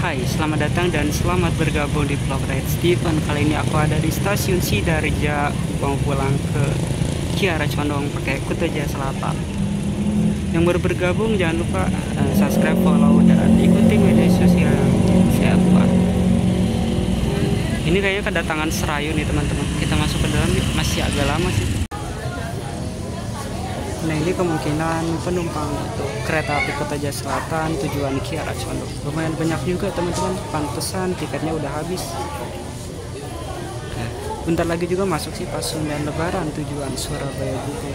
Hai, selamat datang dan selamat bergabung di vlog Red Steven. Kali ini aku ada di stasiun Sidarja, mau pulang ke Kiara Condong pakai Kutoja Selatan. Yang baru bergabung jangan lupa subscribe, follow, dan ikuti media sosial saya buat. Ini kayaknya kedatangan Serayu nih teman-teman. Kita masuk ke dalam, masih agak lama sih. Nah, ini kemungkinan penumpang untuk kereta api Kutoja Selatan tujuan Kiara Condong. Lumayan banyak juga teman-teman, pantesan tiketnya udah habis. Nah, bentar lagi juga masuk sih Pasundan Lebaran tujuan Surabaya juga.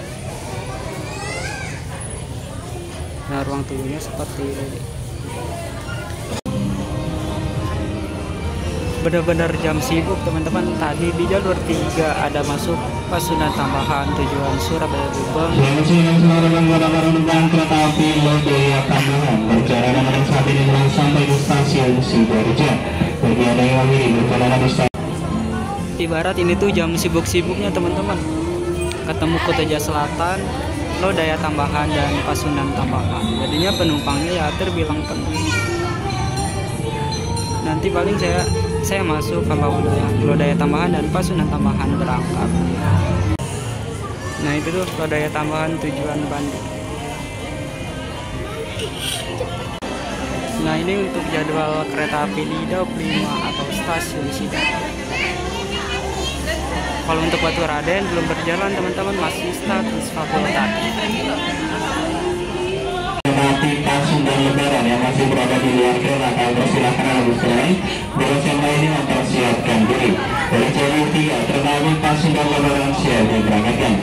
Nah, ruang tunggunya seperti ini. Benar-benar jam sibuk teman-teman. Tadi di jalur 3 ada masuk Pasundan tambahan tujuan Surabaya Gubeng. Penumpang kereta api Lodaya Tambahan perjalanan nomor saat ini telah sampai di stasiun Sidarja. Bagi Anda yang memilih perjalanan di stasiun, Ibarat ini tuh jam sibuk-sibuknya teman-teman. Ketemu Kutoja Selatan, Lodaya Tambahan, dan Pasundan Tambahan. Jadinya penumpangnya ya terbilang penuh. Nanti paling saya masuk kalau Lodaya Tambahan dan Pasundan Tambahan berangkat. Nah, itu tuh Lodaya Tambahan tujuan Bandung. Nah, ini untuk jadwal kereta api di Daup 5 atau stasiun Sidarja. Kalau untuk Batu Raden belum berjalan teman-teman, masih status fakultatif. Pasundan Lebaran yang masih berada di luar kereta akan persilahkan Anda berserai dengan yang lainnya mempersiapkan diri. Dari jalur 3 kereta api Pasundan Lebaran siap diberangkatkan.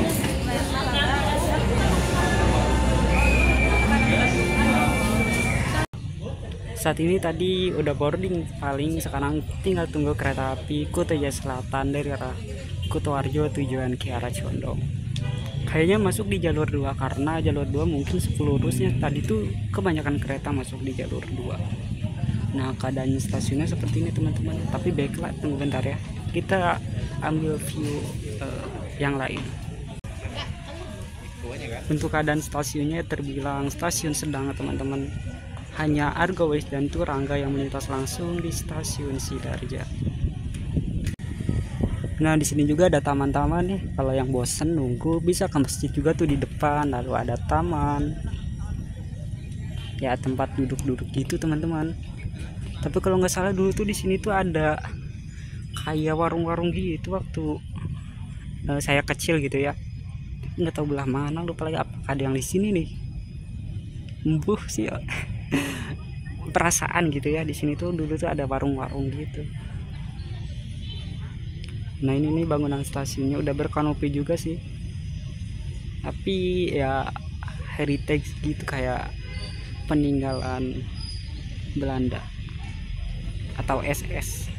Saat ini tadi udah boarding, paling sekarang tinggal tunggu kereta api Kutoja Selatan dari arah Kutoarjo tujuan Kiara Condong. Kayaknya masuk di jalur 2 karena jalur 2 mungkin 10 lurusnya. Tadi tuh kebanyakan kereta masuk di jalur 2. Nah, keadaan stasiunnya seperti ini teman-teman. Tapi baiklah, tunggu bentar ya. Kita ambil view yang lain. Untuk keadaan stasiunnya terbilang stasiun sedang teman-teman. Hanya Argo West dan Turangga yang melintas langsung di stasiun Sidarja. Nah, di sini juga ada taman-taman nih. Kalau yang bosen nunggu bisa ke masjid juga tuh di depan. Lalu ada taman. Ya, tempat duduk-duduk gitu teman-teman. Tapi kalau nggak salah dulu tuh di sini tuh ada kayak warung-warung gitu waktu saya kecil gitu ya. Nggak tahu belah mana, lupa lagi apakah ada yang di sini nih. Embuh sih ya. Perasaan gitu ya, di sini tuh dulu tuh ada warung-warung gitu. Nah, ini nih bangunan stasiunnya udah berkanopi juga sih, tapi ya heritage gitu, kayak peninggalan Belanda atau SS.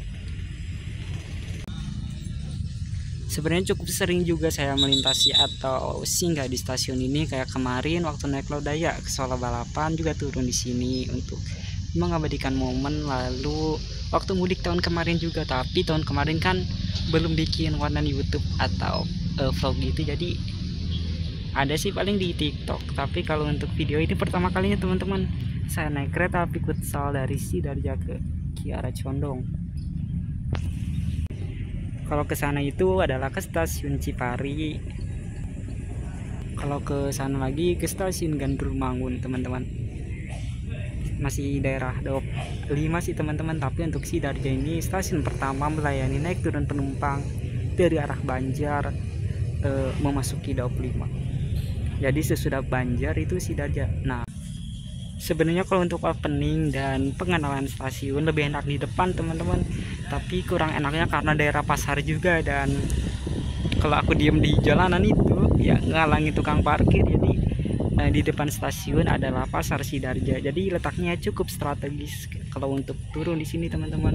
Sebenarnya cukup sering juga saya melintasi atau singgah di stasiun ini, kayak kemarin waktu naik Lodaya ke Solo Balapan juga turun di sini untuk mengabadikan momen. Lalu waktu mudik tahun kemarin juga, tapi tahun kemarin kan belum bikin konten YouTube atau vlog gitu, jadi ada sih paling di TikTok. Tapi kalau untuk video ini pertama kalinya teman-teman, saya naik kereta api Kutsal dari Sidarja ke Kiara Condong. Kalau ke sana itu adalah ke stasiun Cipari. Kalau ke sana lagi ke stasiun Gandrumangun teman-teman. Masih daerah Daup 5 sih teman-teman. Tapi untuk Sidarja ini stasiun pertama melayani naik turun penumpang dari arah Banjar memasuki Daup 5. Jadi sesudah Banjar itu Sidarja. Nah, sebenarnya kalau untuk opening dan pengenalan stasiun lebih enak di depan teman-teman, tapi kurang enaknya karena daerah pasar juga, dan kalau aku diem di jalanan itu ya ngalangi tukang parkir. Jadi di depan stasiun adalah pasar Sidarja, jadi letaknya cukup strategis kalau untuk turun di sini teman-teman.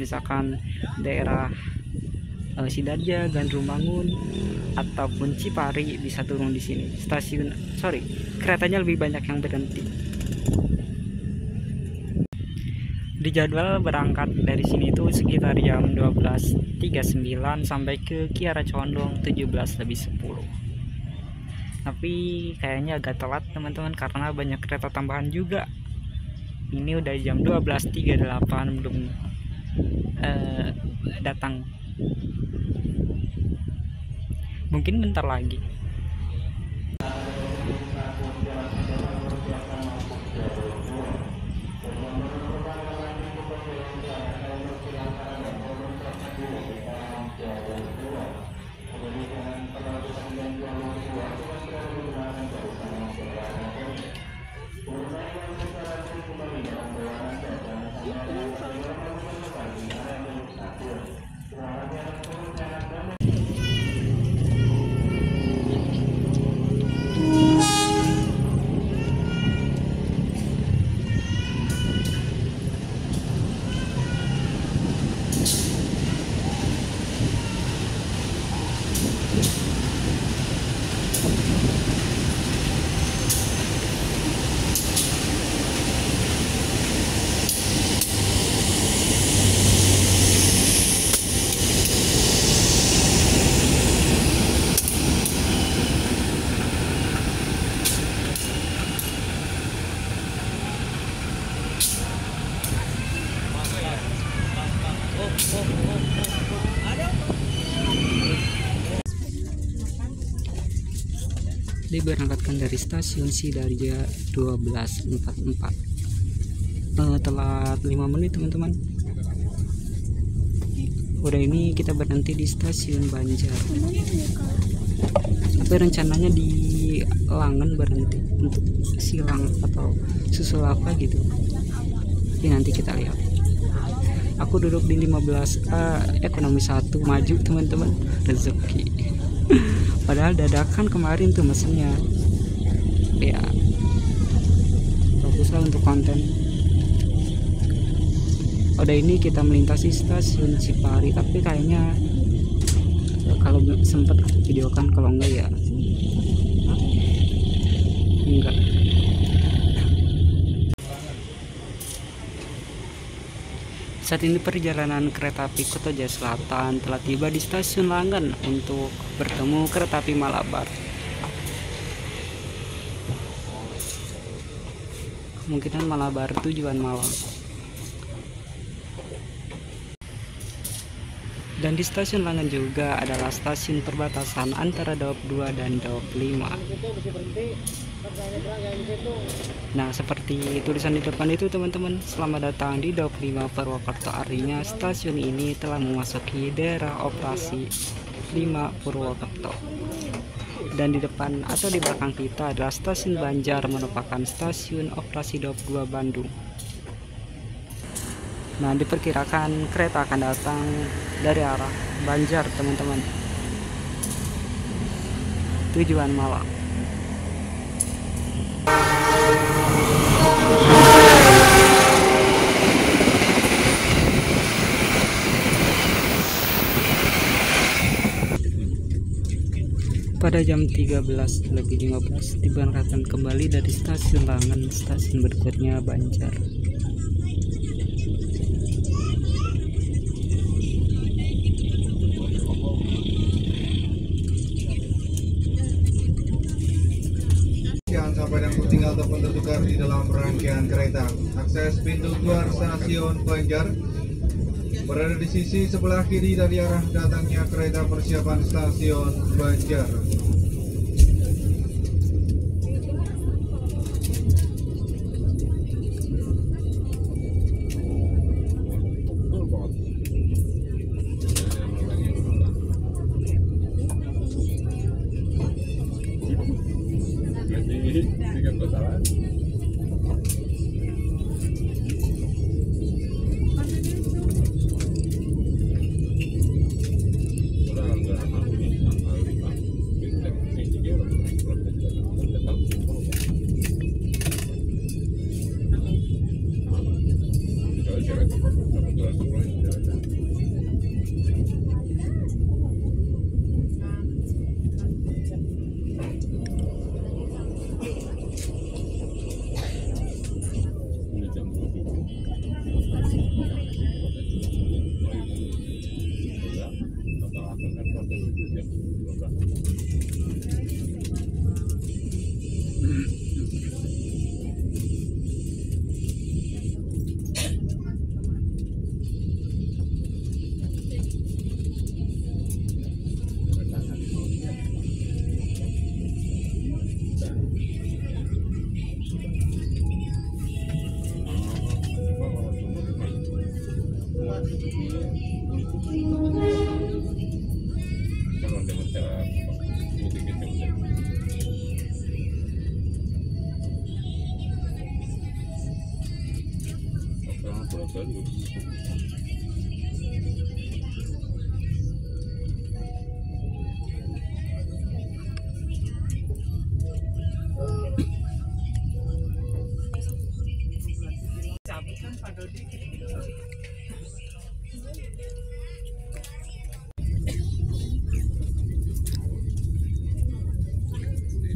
Misalkan daerah Sidarja, Gandrumangun ataupun Cipari bisa turun di sini. Keretanya lebih banyak yang berhenti. Di jadwal berangkat dari sini itu sekitar jam 12.39 sampai ke Kiara Condong 17:10. Tapi kayaknya agak telat teman-teman karena banyak kereta tambahan juga. Ini udah jam 12.38 belum datang. Mungkin bentar lagi. Diberangkatkan dari stasiun Sidarja 12.44. Telat 5 menit teman-teman. Udah ini kita berhenti di stasiun Banjar. Tapi rencananya di Langen berhenti untuk silang atau susul apa gitu. Ini nanti kita lihat. Aku duduk di 15A ekonomi 1 maju teman-teman, rezeki. Padahal dadakan kemarin tuh mesennya. Ya, baguslah untuk konten. Udah ini kita melintasi stasiun Cipari, tapi kayaknya kalau sempat aku videokan, kalau enggak ya enggak. Saat ini perjalanan kereta api Kotoja Selatan telah tiba di stasiun Langen untuk bertemu kereta api Malabar. Kemungkinan Malabar tujuan Malang. Dan di stasiun Langen juga adalah stasiun perbatasan antara Daop 2 dan Daop 5. Nah, seperti tulisan di depan itu teman-teman, selamat datang di Daop 5 Purwokerto. Artinya stasiun ini telah memasuki daerah operasi 5 Purwokerto. Dan di depan atau di belakang kita adalah stasiun Banjar, merupakan stasiun operasi Daop 2 Bandung. Nah, diperkirakan kereta akan datang dari arah Banjar teman-teman, tujuan Malang. Pada jam 13.15 diberangkatkan kembali dari stasiun Langen. Stasiun berikutnya Banjar. Sampai dan tinggal ataupun tertukar di dalam rangkaian kereta. Akses pintu keluar stasiun Banjar berada di sisi sebelah kiri dari arah datangnya kereta persiapan stasiun Banjar.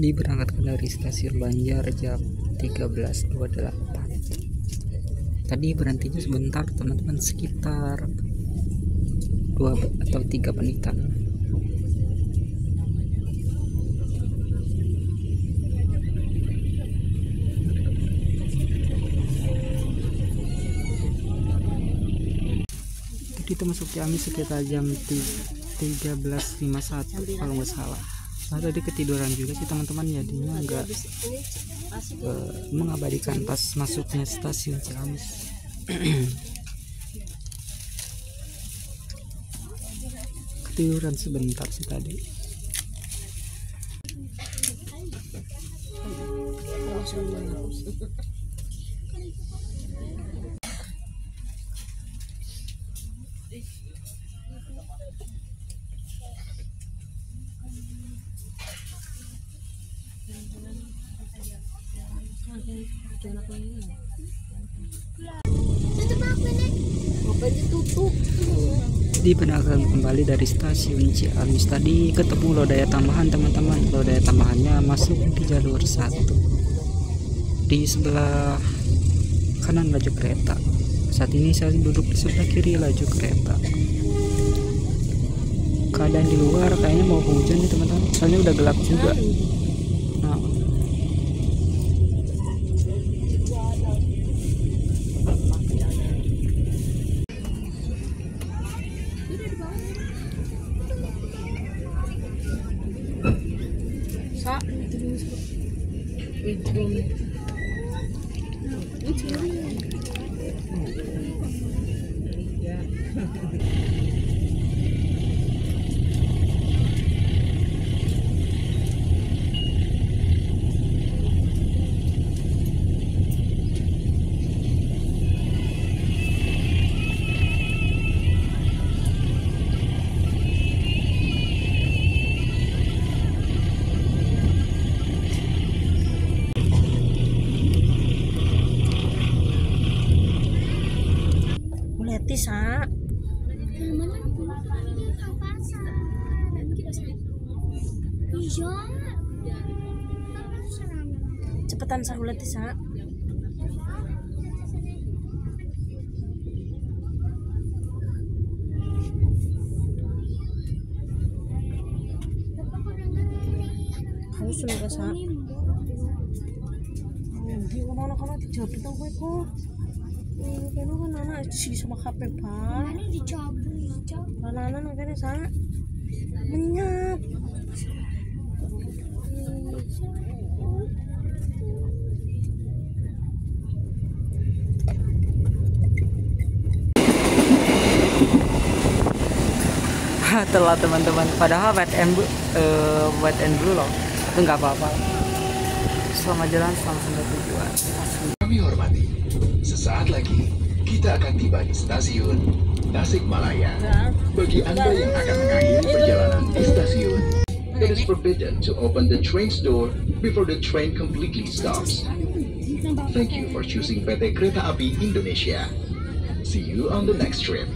Diberangkatkan dari stasiun Banjar jam 13.28. Tadi berhentinya sebentar teman-teman, sekitar 2 atau 3 menitan. Kita masuk Ciamis sekitar jam 13.51 kalau nggak salah. Nah, tadi ketiduran juga sih teman-teman, jadinya nggak mengabadikan pas masuknya stasiun Ciamis. Ketiduran sebentar sih tadi. Diberangkatkan kembali dari stasiun Ciamis. Tadi ketemu lodaya tambahan teman-teman. Lodaya tambahannya masuk di jalur 1 di sebelah kanan laju kereta. Saat ini saya duduk di sebelah kiri laju kereta. Keadaan di luar kayaknya mau hujan nih teman-teman, soalnya udah gelap juga. Nah, Sa cepetan sa ulat sa. Kamu sudah sa. Hindi ko mana kana dijabut ako ko. Kano kan anak sih sama HP pak. Mana dicabut ya? Anak-anak makanya sa menyap. telat teman-teman, padahal wet and blue loh, itu nggak apa-apa. Selamat jalan, selamat sampai tujuan. Kami hormati, sesaat lagi kita akan tiba di stasiun Tasikmalaya. Bagi Anda yang akan mengakhiri perjalanan di stasiun, it is forbidden to open the train's door before the train completely stops. Thank you for choosing PT Kereta Api Indonesia. See you on the next trip.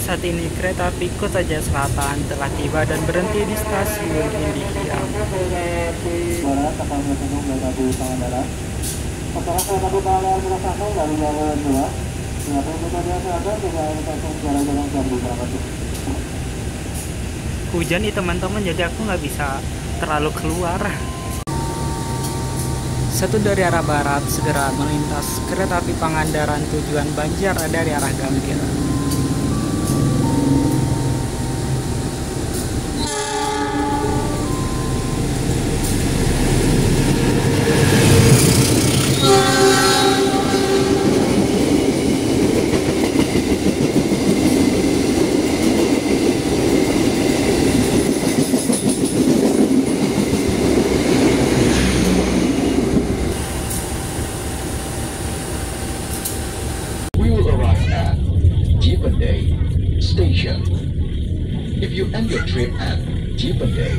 Saat ini kereta api Kotaja Selatan telah tiba dan berhenti di stasiun Indihiyang. Hujan nih teman-teman, jadi aku nggak bisa terlalu keluar. Satu dari arah barat segera melintas kereta api Pangandaran tujuan Banjar dari arah Gambir. We will arrive at Jipendey Station. If you end your trip at Jipendey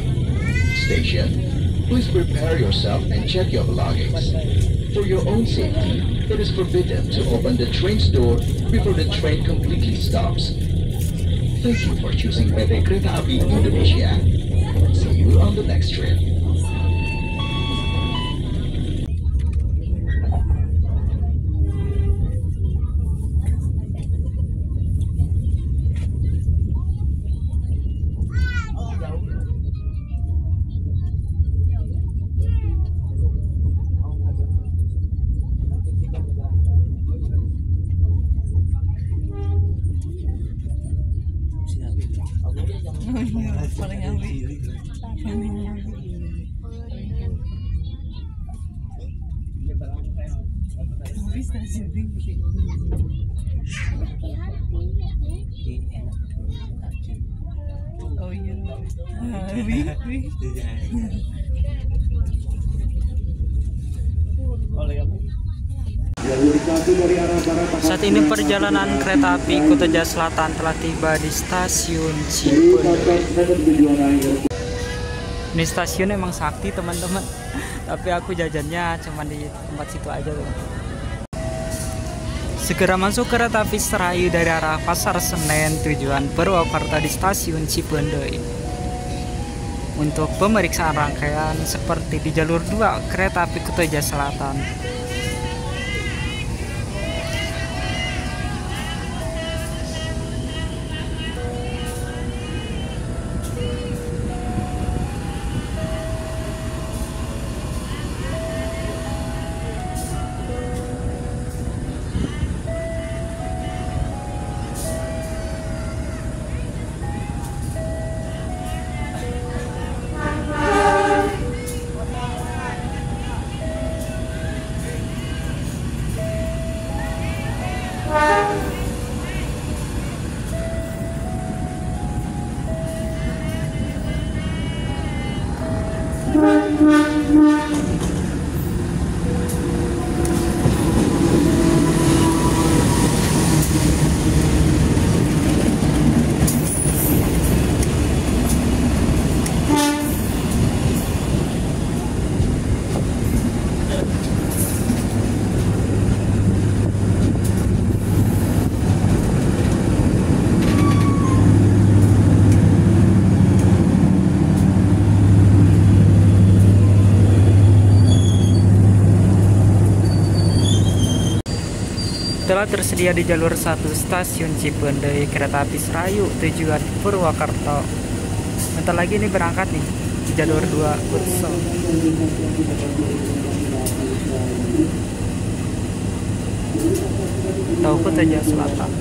Station, please prepare yourself and check your belongings. For your own safety, it is forbidden to open the train's door before the train completely stops. Thank you for choosing PT Kereta Api Indonesia. See you on the next trip. Oh iya. Saat ini perjalanan kereta api Kotaja Selatan telah tiba di stasiun Cipendei. Ini stasiun emang sakti teman-teman, tapi aku jajannya cuma di tempat situ aja tuh. Segera masuk kereta api Serayu dari arah Pasar Senen tujuan Purwokerto di stasiun Cipendei. Untuk pemeriksaan rangkaian seperti di jalur 2 kereta api Kotaja Selatan. Telah tersedia di jalur 1 stasiun Cipendei kereta api Serayu tujuan Purwokerto. Bentar lagi nih berangkat nih di jalur 2 Kursel. Tahu Kotaja Selatan.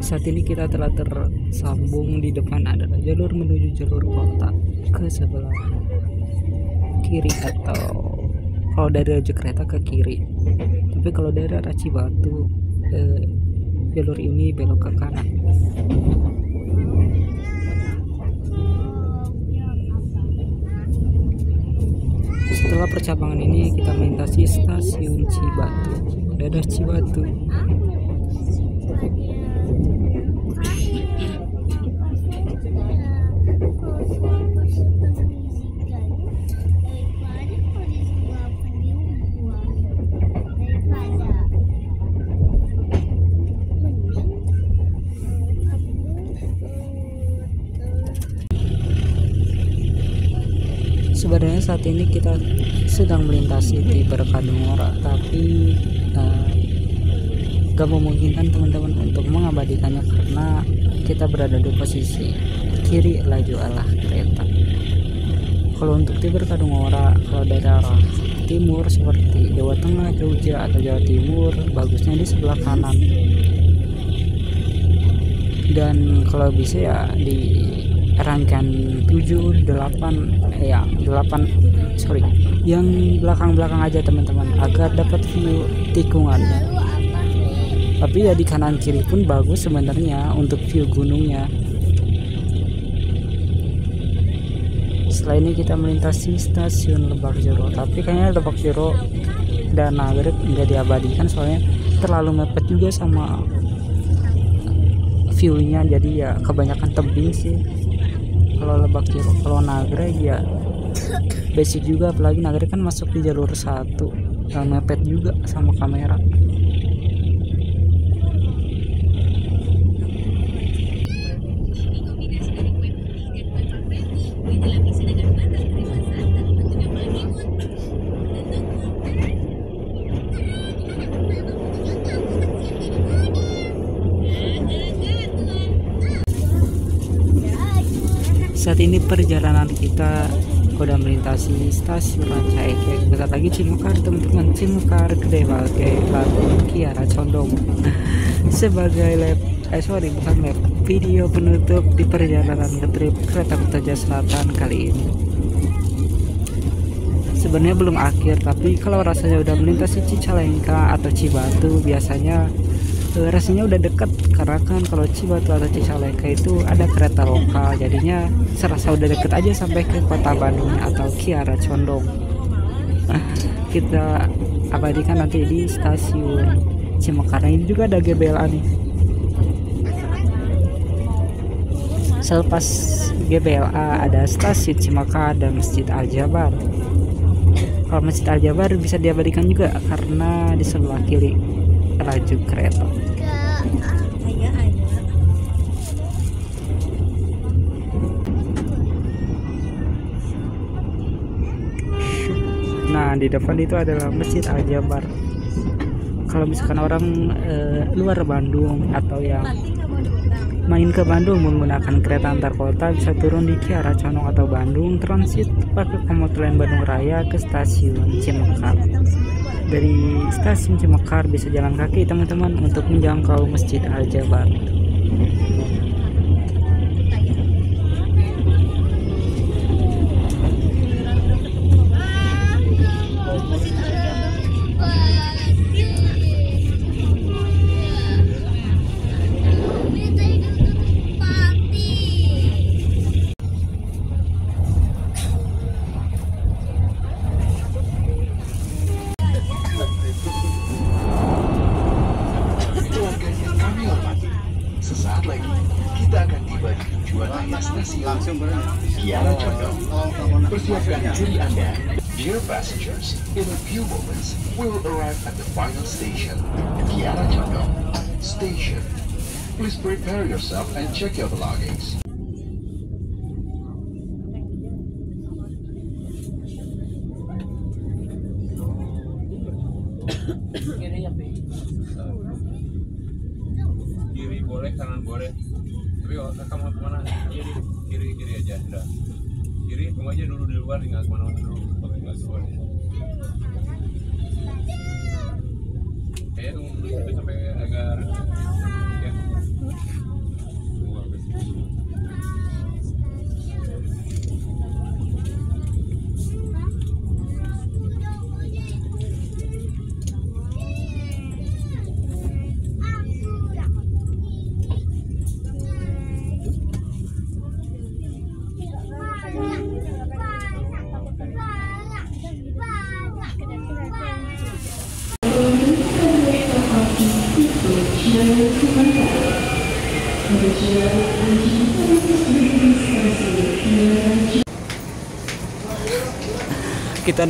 Saat ini kita telah tersambung. Di depan adalah jalur menuju jalur kota ke sebelah kiri, atau kalau dari laju kereta ke kiri. Tapi kalau dari arah Cibatu jalur ini belok ke kanan. Setelah percabangan ini kita melintasi stasiun Cibatu. Dadah Cibatu. Sebenarnya saat ini kita sedang melintasi di Berkadungora, tapi gak memungkinkan teman-teman untuk mengabadikannya karena kita berada di posisi kiri laju arah kereta. Kalau untuk di Berkadungora, kalau dari arah timur seperti Jawa Tengah, Jogja atau Jawa Timur, bagusnya di sebelah kanan. Dan kalau bisa ya di rangkaian 7, 8 yang belakang-belakang aja teman-teman, agar dapat view tikungannya. Tapi ya di kanan kiri pun bagus sebenarnya untuk view gunungnya. Setelah ini kita melintasi stasiun Lebak Jero, tapi kayaknya Lebak Jero dan Nagrek nggak diabadikan soalnya terlalu mepet juga sama viewnya, jadi ya kebanyakan tebing sih kalau Lebak Jero. Kalau Nagrek ya basic juga, apalagi Nagrek kan masuk di jalur 1 yang mepet juga sama kamera. Saat ini perjalanan kita udah melintasi stasiun Rancaikek, bentar lagi Cimekar teman-teman. Cimekar, Gede Bage, Batu, Kiara Condong sebagai video penutup di perjalanan ke trip kereta Kuta Selatan kali ini. Sebenarnya belum akhir, tapi kalau rasanya udah melintasi Cicalengka atau Cibatu biasanya rasanya udah deket, karena kan kalau Cibatu atau Cicalengka itu ada kereta lokal, jadinya serasa udah deket aja sampai ke kota Bandung atau Kiara Condong. Kita abadikan nanti di stasiun Cimekar. Ini juga ada GBLA nih. Selepas GBLA ada stasiun Cimekar dan Masjid Al-Jabar. Kalau Masjid Al-Jabar bisa diabadikan juga karena di sebelah kiri laju kereta. Nah, di depan itu adalah Masjid Al-Jabar. Kalau misalkan orang luar Bandung atau yang main ke Bandung menggunakan kereta antar kota, bisa turun di Kiara Condong atau Bandung, transit pakai komuter lain Bandung Raya ke stasiun Cimekar. Dari stasiun Cimekar bisa jalan kaki teman-teman untuk menjangkau Masjid Al-Jabar. Kiara Condong. Persiapkan diri Anda. Dear passengers, in a few moments we will arrive at the final station, Kiara Condong Station. Please prepare yourself and check your belongings. Kiri boleh, kanan boleh. Tapi kalau kamu mau kemana? Kiri aja, udah. Kiri, tunggu aja dulu di luar, tinggal kemana-mana dulu. Pakai gas keluar. Tunggu dulu sampai agak. Ya. Kita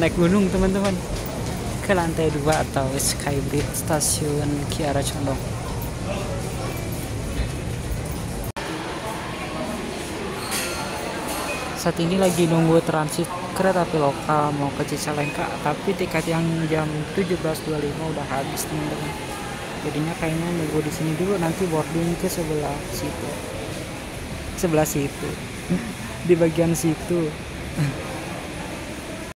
naik gunung teman-teman ke lantai 2 atau Skybridge stasiun Kiara Condong. Saat ini lagi nunggu transit kereta api lokal mau ke Cicalengka, tapi tiket yang jam 17.25 udah habis teman-teman. Jadinya kayaknya nunggu di sini dulu, nanti boarding ke sebelah situ di bagian situ.